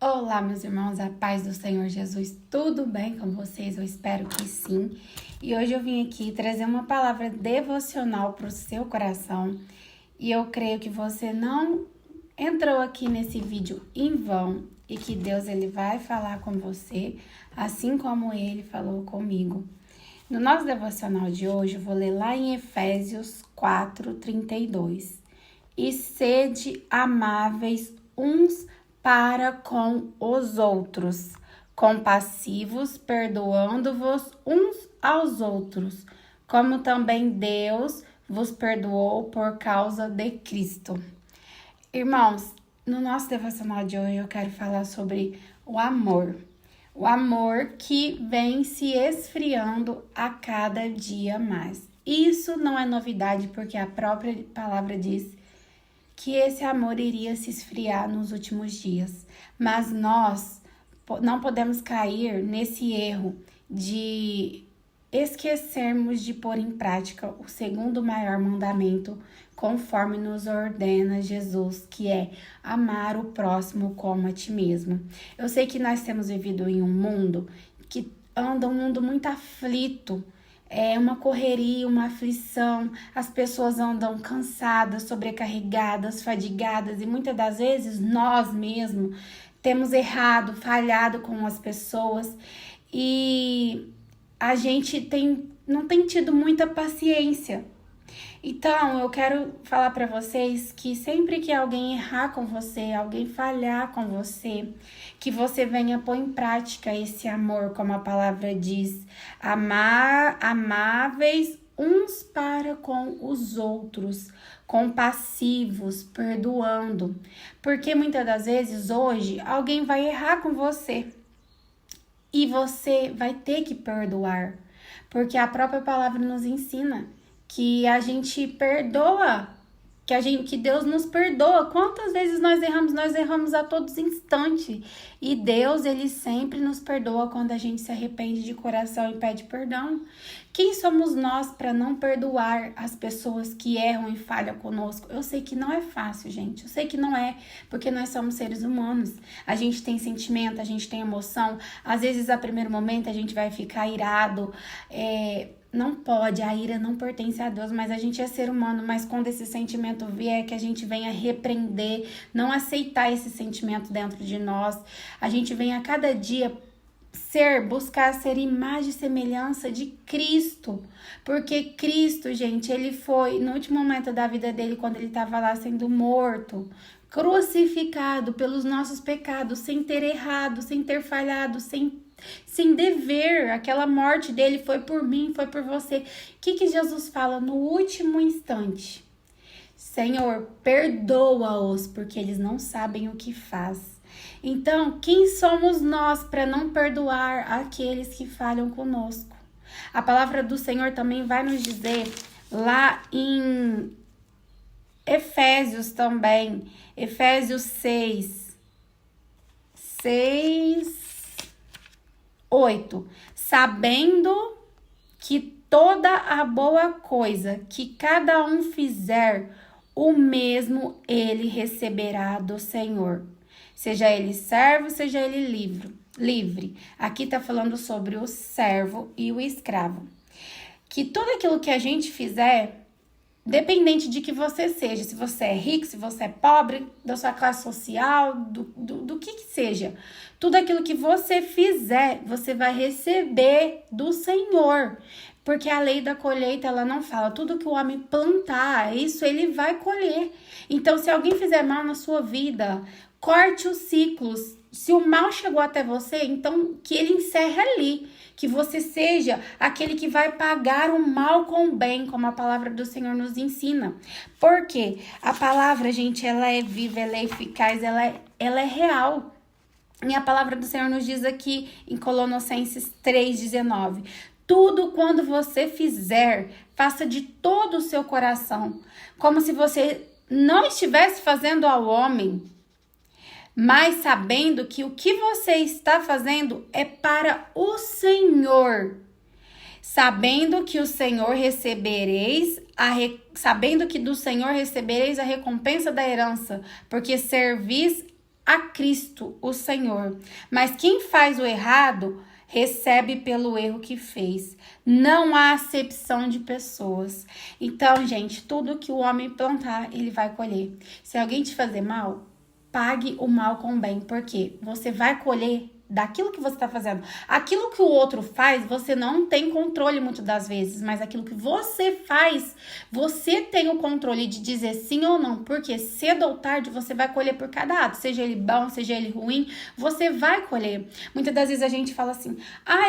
Olá, meus irmãos, a paz do Senhor Jesus, tudo bem com vocês? Eu espero que sim. E hoje eu vim aqui trazer uma palavra devocional para o seu coração. E eu creio que você não entrou aqui nesse vídeo em vão e que Deus ele vai falar com você, assim como ele falou comigo. No nosso devocional de hoje, eu vou ler lá em Efésios 4:32. E sede amáveis uns para com os outros, compassivos, perdoando-vos uns aos outros, como também Deus vos perdoou por causa de Cristo. Irmãos, no nosso devocional de hoje eu quero falar sobre o amor. O amor que vem se esfriando a cada dia mais. Isso não é novidade, porque a própria palavra diz que esse amor iria se esfriar nos últimos dias. Mas nós não podemos cair nesse erro de esquecermos de pôr em prática o segundo maior mandamento, conforme nos ordena Jesus, que é amar o próximo como a ti mesmo. Eu sei que nós temos vivido em um mundo que anda um mundo muito aflito, é uma correria, uma aflição, as pessoas andam cansadas, sobrecarregadas, fadigadas e muitas das vezes nós mesmos temos errado, falhado com as pessoas e a gente não tem tido muita paciência. Então, eu quero falar para vocês que sempre que alguém errar com você, alguém falhar com você, que você venha pôr em prática esse amor, como a palavra diz, amáveis uns para com os outros, compassivos, perdoando. Porque muitas das vezes hoje alguém vai errar com você e você vai ter que perdoar, porque a própria palavra nos ensina que a gente perdoa, que Deus nos perdoa. Quantas vezes nós erramos? Nós erramos a todos instantes. E Deus, ele sempre nos perdoa quando a gente se arrepende de coração e pede perdão. Quem somos nós para não perdoar as pessoas que erram e falham conosco? Eu sei que não é fácil, gente. Eu sei que não é, porque nós somos seres humanos. A gente tem sentimento, a gente tem emoção. Às vezes, a primeiro momento, a gente vai ficar irado, não pode, a ira não pertence a Deus, mas a gente é ser humano, mas quando esse sentimento vier, que a gente venha repreender, não aceitar esse sentimento dentro de nós, a gente venha a cada dia buscar ser imagem e semelhança de Cristo, porque Cristo, gente, ele foi, no último momento da vida dele, quando ele estava lá sendo morto, crucificado pelos nossos pecados, sem ter errado, sem ter falhado, sem dever. Aquela morte dele foi por mim, foi por você. O que Jesus fala no último instante? Senhor, perdoa-os, porque eles não sabem o que faz. Então, quem somos nós para não perdoar aqueles que falham conosco? A palavra do Senhor também vai nos dizer lá em Efésios também, Efésios 6:8, sabendo que toda a boa coisa que cada um fizer, o mesmo ele receberá do Senhor. Seja ele servo, seja ele livre. Aqui tá falando sobre o servo e o escravo. Que tudo aquilo que a gente fizer, dependente de que você seja, se você é rico, se você é pobre, da sua classe social, do que seja, tudo aquilo que você fizer, você vai receber do Senhor. Porque a lei da colheita, ela não fala, tudo que o homem plantar, isso ele vai colher. Então, se alguém fizer mal na sua vida, corte os ciclos. Se o mal chegou até você, então que ele encerre ali. Que você seja aquele que vai pagar o mal com o bem, como a palavra do Senhor nos ensina. Porque a palavra, gente, ela é viva, ela é eficaz, ela é real. E a palavra do Senhor nos diz aqui em Colossenses 3:19. Tudo quando você fizer, faça de todo o seu coração, como se você não estivesse fazendo ao homem, mas sabendo que o que você está fazendo é para o Senhor, sabendo que do Senhor recebereis a recompensa da herança, porque servis a Cristo, o Senhor. Mas quem faz o errado recebe pelo erro que fez. Não há acepção de pessoas. Então, gente, tudo que o homem plantar, ele vai colher. Se alguém te fazer mal, pague o mal com o bem, porque você vai colher daquilo que você está fazendo. Aquilo que o outro faz, você não tem controle muitas das vezes, mas aquilo que você faz, você tem o controle de dizer sim ou não, porque cedo ou tarde você vai colher por cada ato, seja ele bom, seja ele ruim, você vai colher. Muitas das vezes a gente fala assim,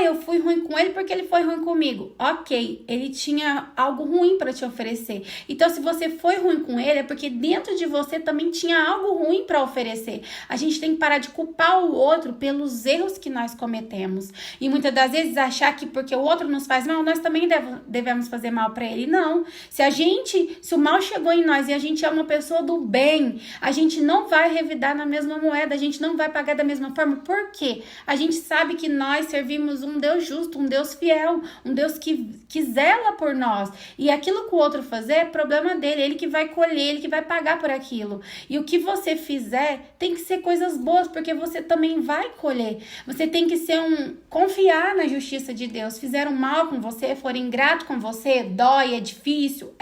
eu fui ruim com ele porque ele foi ruim comigo. Ok, ele tinha algo ruim para te oferecer. Então, se você foi ruim com ele, é porque dentro de você também tinha algo ruim para oferecer. A gente tem que parar de culpar o outro pelos erros que nós cometemos. E muitas das vezes achar que porque o outro nos faz mal, nós também devemos fazer mal para ele. Não. Se o mal chegou em nós e a gente é uma pessoa do bem, a gente não vai revidar na mesma moeda, a gente não vai pagar da mesma forma. Por quê? A gente sabe que nós servimos um Deus justo, um Deus fiel, um Deus que zela por nós. E aquilo que o outro fazer é problema dele, ele que vai colher, ele que vai pagar por aquilo. E o que você fizer tem que ser coisas boas, porque você também vai colher. Você tem que confiar na justiça de Deus. Fizeram mal com você, foram ingratos com você, dói, é difícil,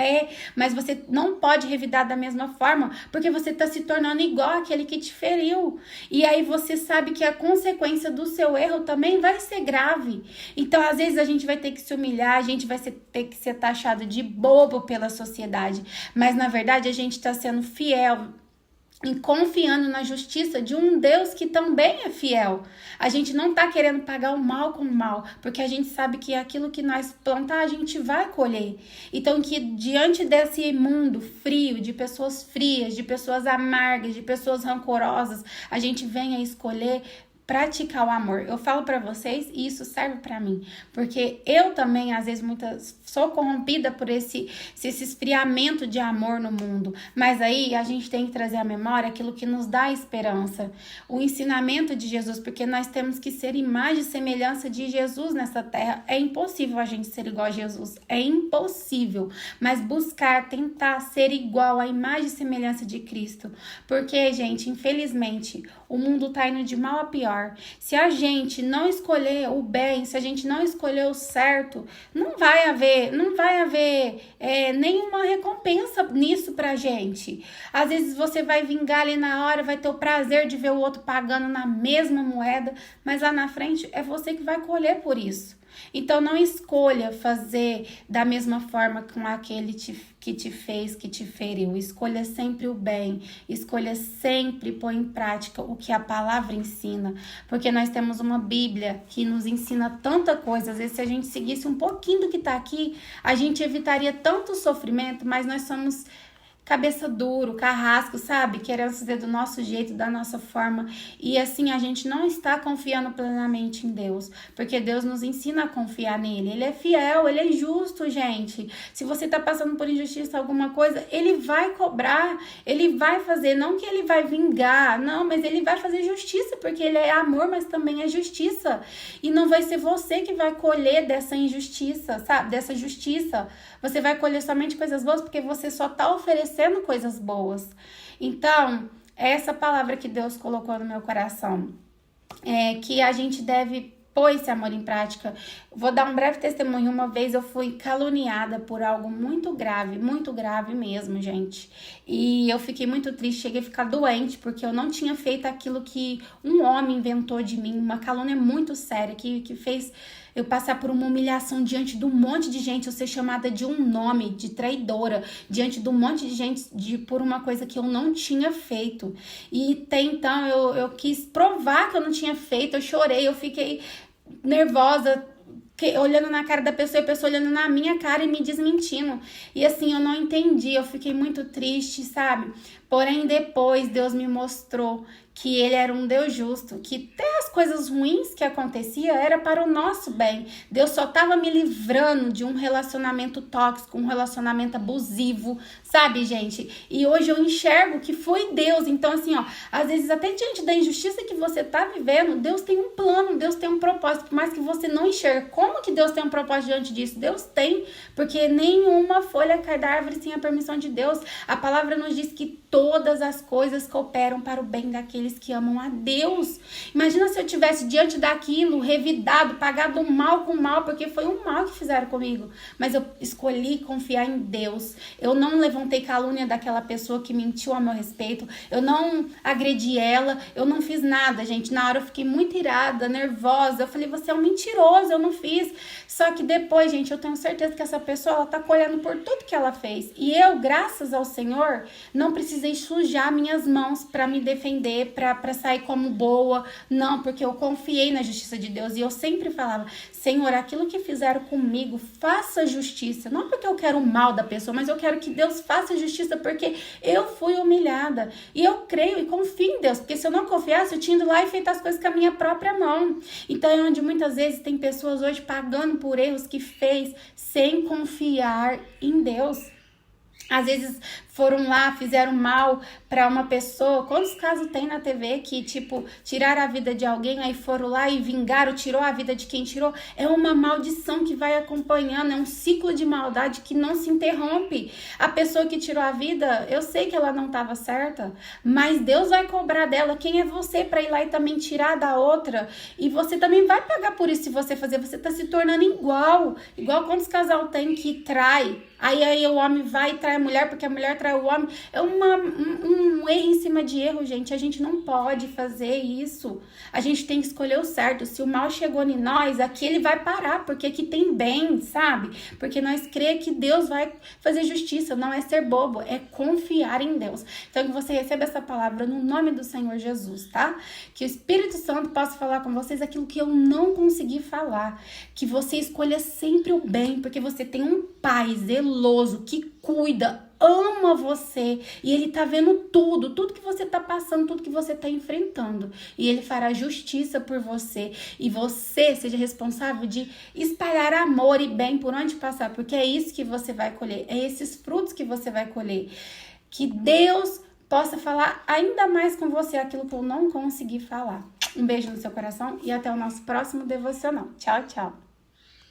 mas você não pode revidar da mesma forma, porque você está se tornando igual àquele que te feriu. E aí você sabe que a consequência do seu erro também vai ser grave. Então, às vezes, a gente vai ter que se humilhar, a gente vai ter que ser taxado de bobo pela sociedade. Mas, na verdade, a gente está sendo fiel e confiando na justiça de um Deus que também é fiel. A gente não tá querendo pagar o mal com o mal, porque a gente sabe que aquilo que nós plantar, a gente vai colher. Então, que diante desse mundo frio, de pessoas frias, de pessoas amargas, de pessoas rancorosas, a gente venha escolher praticar o amor. Eu falo pra vocês e isso serve pra mim, porque eu também, às vezes, sou corrompida por esse esfriamento de amor no mundo, mas aí a gente tem que trazer à memória aquilo que nos dá esperança, o ensinamento de Jesus, porque nós temos que ser imagem e semelhança de Jesus nessa terra. É impossível a gente ser igual a Jesus, é impossível, mas tentar ser igual à imagem e semelhança de Cristo, porque, gente, infelizmente, o mundo tá indo de mal a pior. Se a gente não escolher o bem, se a gente não escolher o certo, não vai haver nenhuma recompensa nisso pra gente. Às vezes você vai vingar ali na hora, vai ter o prazer de ver o outro pagando na mesma moeda, mas lá na frente é você que vai colher por isso. Então, não escolha fazer da mesma forma com aquele que te fez, que te feriu. Escolha sempre o bem. Escolha sempre pôr em prática o que a palavra ensina. Porque nós temos uma Bíblia que nos ensina tanta coisa. Às vezes, se a gente seguisse um pouquinho do que está aqui, a gente evitaria tanto sofrimento, mas nós somos cabeça duro, carrasco, sabe? Querendo fazer do nosso jeito, da nossa forma. E assim, a gente não está confiando plenamente em Deus. Porque Deus nos ensina a confiar nele. Ele é fiel, ele é justo, gente. Se você tá passando por injustiça, alguma coisa, ele vai cobrar. Ele vai fazer, não que ele vai vingar, não, mas ele vai fazer justiça. Porque ele é amor, mas também é justiça. E não vai ser você que vai colher dessa injustiça, sabe? Dessa justiça. Você vai colher somente coisas boas porque você só tá oferecendo coisas boas. Então, essa palavra que Deus colocou no meu coração é que a gente deve pôr esse amor em prática. Vou dar um breve testemunho. Uma vez eu fui caluniada por algo muito grave mesmo, gente. E eu fiquei muito triste, cheguei a ficar doente, porque eu não tinha feito aquilo que um homem inventou de mim. Uma calúnia muito séria, que fez eu passar por uma humilhação diante de um monte de gente, eu ser chamada de um nome, de traidora, diante de um monte de gente, por uma coisa que eu não tinha feito. E até então eu quis provar que eu não tinha feito, eu chorei, eu fiquei nervosa, olhando na cara da pessoa e a pessoa olhando na minha cara e me desmentindo. E assim, eu não entendi, eu fiquei muito triste, sabe? Porém, depois Deus me mostrou que ele era um Deus justo, que até as coisas ruins que aconteciam era para o nosso bem. Deus só estava me livrando de um relacionamento tóxico, um relacionamento abusivo, sabe, gente? E hoje eu enxergo que foi Deus. Então, assim, ó, às vezes até diante da injustiça que você tá vivendo, Deus tem um plano, Deus tem um propósito, por mais que você não enxergue. Como que Deus tem um propósito diante disso? Deus tem, porque nenhuma folha cai da árvore sem a permissão de Deus. A palavra nos diz que todas as coisas cooperam para o bem daqueles aqueles que amam a Deus. Imagina se eu tivesse diante daquilo, revidado, pagado mal com mal, porque foi um mal que fizeram comigo. Mas eu escolhi confiar em Deus. Eu não levantei calúnia daquela pessoa que mentiu a meu respeito. Eu não agredi ela. Eu não fiz nada, gente. Na hora eu fiquei muito irada, nervosa. Eu falei, você é um mentiroso, eu não fiz. Só que depois, gente, eu tenho certeza que essa pessoa, ela tá colhendo por tudo que ela fez. E eu, graças ao Senhor, não precisei sujar minhas mãos para me defender, para sair como boa. Não, porque eu confiei na justiça de Deus. E eu sempre falava, Senhor, aquilo que fizeram comigo, faça justiça. Não porque eu quero o mal da pessoa, mas eu quero que Deus faça justiça, porque eu fui humilhada. E eu creio e confio em Deus, porque se eu não confiasse, eu tinha ido lá e feito as coisas com a minha própria mão. Então é onde muitas vezes tem pessoas hoje pagando por erros que fez sem confiar em Deus. Às vezes foram lá, fizeram mal pra uma pessoa. Quantos casos tem na TV que, tipo, tiraram a vida de alguém, aí foram lá e vingaram, tirou a vida de quem tirou? É uma maldição que vai acompanhando, é um ciclo de maldade que não se interrompe. A pessoa que tirou a vida, eu sei que ela não estava certa, mas Deus vai cobrar dela. Quem é você pra ir lá e também tirar da outra? E você também vai pagar por isso se você fazer. Você tá se tornando igual quantos casal tem que trai. Aí o homem vai e trai a mulher, porque a mulher trai o homem. É um erro em cima de erro, gente. A gente não pode fazer isso. A gente tem que escolher o certo. Se o mal chegou em nós, aqui ele vai parar, porque aqui tem bem, sabe? Porque nós cremos que Deus vai fazer justiça. Não é ser bobo, é confiar em Deus. Então, que você receba essa palavra no nome do Senhor Jesus, tá? Que o Espírito Santo possa falar com vocês aquilo que eu não consegui falar. Que você escolha sempre o bem, porque você tem um Pai zeloso que cuida, ama você, e ele tá vendo tudo que você tá passando, tudo que você tá enfrentando, e ele fará justiça por você, e você seja responsável de espalhar amor e bem por onde passar, porque é isso que você vai colher, é esses frutos que você vai colher. Que Deus possa falar ainda mais com você aquilo que eu não consegui falar. Um beijo no seu coração e até o nosso próximo devocional. Tchau, tchau.